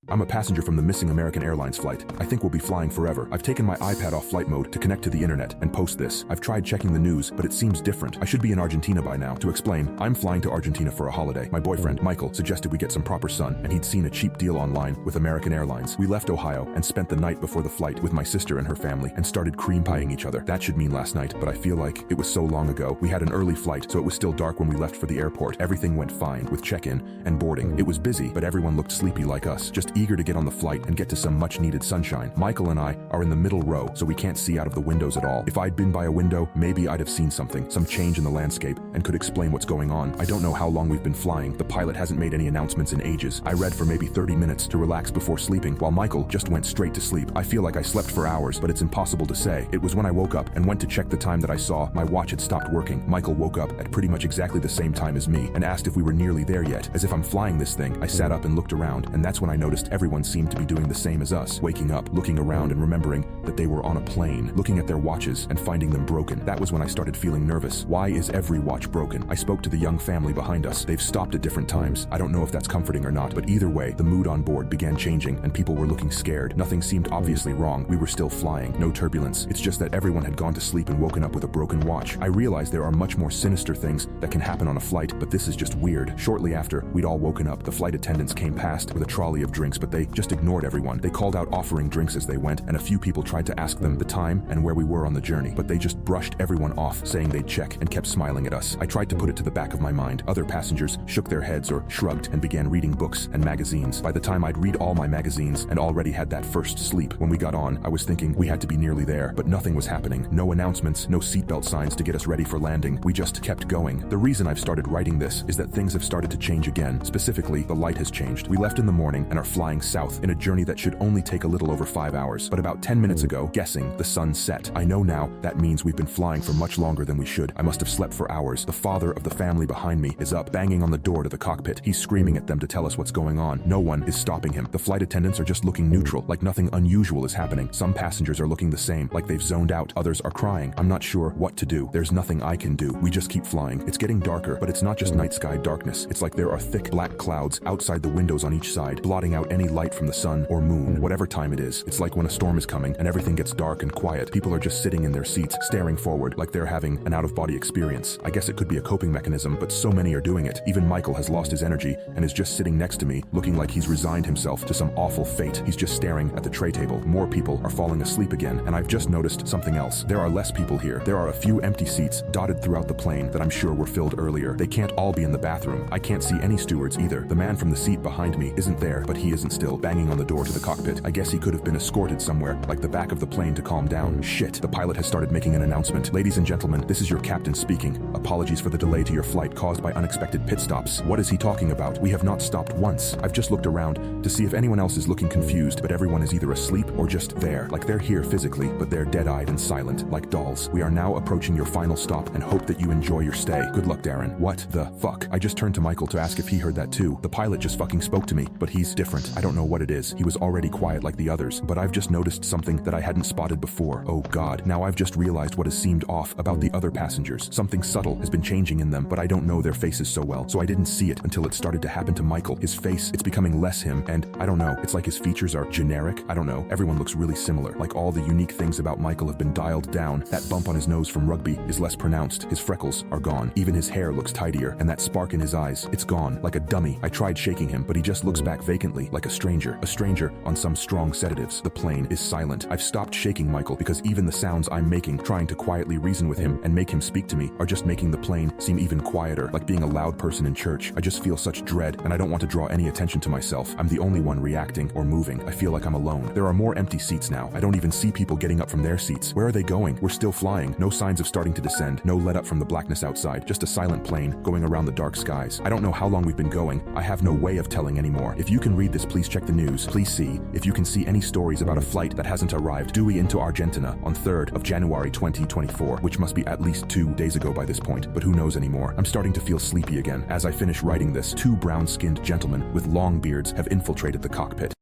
I'm a passenger from the missing American Airlines flight. I think we'll be flying forever. I've taken my iPad off flight mode to connect to the internet and post this. I've tried checking the news, but it seems different. I should be in Argentina by now. To explain, I'm flying to Argentina for a holiday. My boyfriend, Michael, suggested we get some proper sun, and he'd seen a cheap deal online with American Airlines. We left Ohio and spent the night before the flight with my sister and her family and started cream pieing each other. That should mean last night, but I feel like it was so long ago. We had an early flight, so it was still dark when we left for the airport. Everything went fine with check-in and boarding. It was busy, but everyone looked sleepy like us, just eager to get on the flight and get to some much-needed sunshine. Michael and I are in the middle row, so we can't see out of the windows at all. If I'd been by a window, maybe I'd have seen something, some change in the landscape, and could explain what's going on. I don't know how long we've been flying. The pilot hasn't made any announcements in ages. I read for maybe 30 minutes to relax before sleeping, while Michael just went straight to sleep. I feel like I slept for hours, but it's impossible to say. It was when I woke up and went to check the time that I saw my watch had stopped working. Michael woke up at pretty much exactly the same time as me and asked if we were nearly there yet. As if I'm flying this thing, I sat up and looked around, and that's when I noticed everyone seemed to be doing the same as us, waking up, looking around and remembering that they were on a plane, looking at their watches and finding them broken. That was when I started feeling nervous. Why is every watch broken? I spoke to the young family behind us. They've stopped at different times. I don't know if that's comforting or not, but either way, the mood on board began changing and people were looking scared. Nothing seemed obviously wrong. We were still flying. No turbulence. It's just that everyone had gone to sleep and woken up with a broken watch. I realize there are much more sinister things that can happen on a flight, but this is just weird. Shortly after we'd all woken up, the flight attendants came past with a trolley of drinks, but they just ignored everyone. They called out offering drinks as they went, and a few people tried to ask them the time and where we were on the journey, but they just brushed everyone off, saying they'd check, and kept smiling at us. I tried to put it to the back of my mind. Other passengers shook their heads or shrugged and began reading books and magazines. By the time I'd read all my magazines and already had that first sleep, when we got on, I was thinking we had to be nearly there, but nothing was happening. No announcements, no seatbelt signs to get us ready for landing. We just kept going. The reason I've started writing this is that things have started to change again. Specifically, the light has changed. We left in the morning and are flying south in a journey that should only take a little over 5 hours. But about 10 minutes ago, guessing, the sun set. I know now that means we've been flying for much longer than we should. I must have slept for hours. The father of the family behind me is up, banging on the door to the cockpit. He's screaming at them to tell us what's going on. No one is stopping him. The flight attendants are just looking neutral, like nothing unusual is happening. Some passengers are looking the same, like they've zoned out. Others are crying. I'm not sure what to do. There's nothing I can do. We just keep flying. It's getting darker, but it's not just night sky darkness. It's like there are thick black clouds outside the windows on each side, blotting out any light from the sun or moon, whatever time it is. It's like when a storm is coming and everything gets dark and quiet. People are just sitting in their seats, staring forward, like they're having an out-of-body experience. I guess it could be a coping mechanism, but so many are doing it. Even Michael has lost his energy and is just sitting next to me, looking like he's resigned himself to some awful fate. He's just staring at the tray table. More people are falling asleep again, and I've just noticed something else. There are less people here. There are a few empty seats dotted throughout the plane that I'm sure were filled earlier. They can't all be in the bathroom. I can't see any stewards either. The man from the seat behind me isn't there, but he isn't still banging on the door to the cockpit. I guess he could have been escorted somewhere, like the back of the plane, to calm down. Shit, the pilot has started making an announcement. Ladies and gentlemen, this is your captain speaking. Apologies for the delay to your flight caused by unexpected pit stops. What is he talking about? We have not stopped once. I've just looked around to see if anyone else is looking confused, but everyone is either asleep or just there, like they're here physically, but they're dead-eyed and silent, like dolls. We are now approaching your final stop and hope that you enjoy your stay. Good luck, Darren. What the fuck? I just turned to Michael to ask if he heard that too. The pilot just fucking spoke to me, but he's different. I don't know what it is. He was already quiet like the others, but I've just noticed something that I hadn't spotted before. Oh God, now I've just realized what has seemed off about the other passengers. Something subtle has been changing in them, but I don't know their faces so well, so I didn't see it until it started to happen to Michael. His face, it's becoming less him, and I don't know, it's like his features are generic. I don't know, everyone looks really similar. Like all the unique things about Michael have been dialed down. That bump on his nose from rugby is less pronounced. His freckles are gone. Even his hair looks tidier, and that spark in his eyes, it's gone, like a dummy. I tried shaking him, but he just looks back vacantly, like a stranger on some strong sedatives. The plane is silent. I've stopped shaking Michael because even the sounds I'm making, trying to quietly reason with him and make him speak to me, are just making the plane seem even quieter, like being a loud person in church. I just feel such dread, and I don't want to draw any attention to myself. I'm the only one reacting or moving. I feel like I'm alone. There are more empty seats now. I don't even see people getting up from their seats. Where are they going? We're still flying. No signs of starting to descend. No let up from the blackness outside. Just a silent plane going around the dark skies. I don't know how long we've been going. I have no way of telling anymore. If you can read this, please check the news. Please see if you can see any stories about a flight that hasn't arrived due into Argentina on 3rd of January 2024, which must be at least 2 days ago by this point, but who knows anymore. I'm starting to feel sleepy again. As I finish writing this, 2 brown-skinned gentlemen with long beards have infiltrated the cockpit.